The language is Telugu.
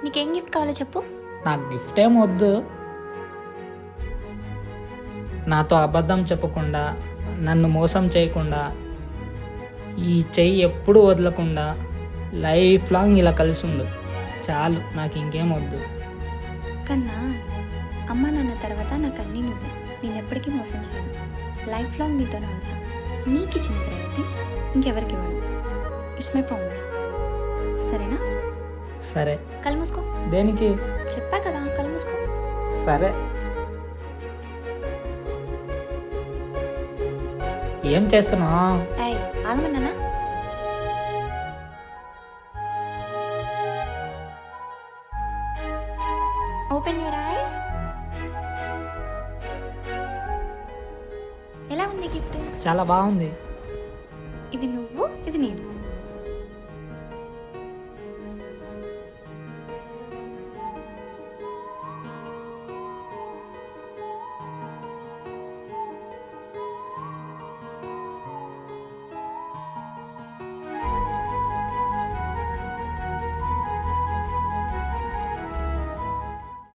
నీకేం గిఫ్ట్ కావాలో చెప్పు. నాకు గిఫ్ట్ ఏం వద్దు. నాతో అబద్ధం చెప్పకుండా, నన్ను మోసం చేయకుండా, ఈ చెయ్యి ఎప్పుడూ వదలకుండా లైఫ్ లాంగ్ ఇలా కలిసి ఉండు. చాలు, నాకు ఇంకేం వద్దు. కన్నా అమ్మ నాన్న తర్వాత నాకు అన్నీ నువ్వు. నేను ఎప్పటికీ మోసం చేయను. లైఫ్ లాంగ్ నీతోనే ఉంటా. నీకు ఇచ్చిన ప్రయారిటీ ఇంకెవరికి ఇవ్వను. It's my promise. సరేనా? సరే. కళ్ళు మూసుకో. దేనికి? చెప్పా కదా, కళ్ళు మూసుకో. సరే. ఏం చేస్తున్నావు? ఏయ్, ఆగమన్నానా? Open your eyes. ఎలా ఉంది గిఫ్ట్? చాలా బాగుంది. ఇది నువ్వు, ఇది నేను.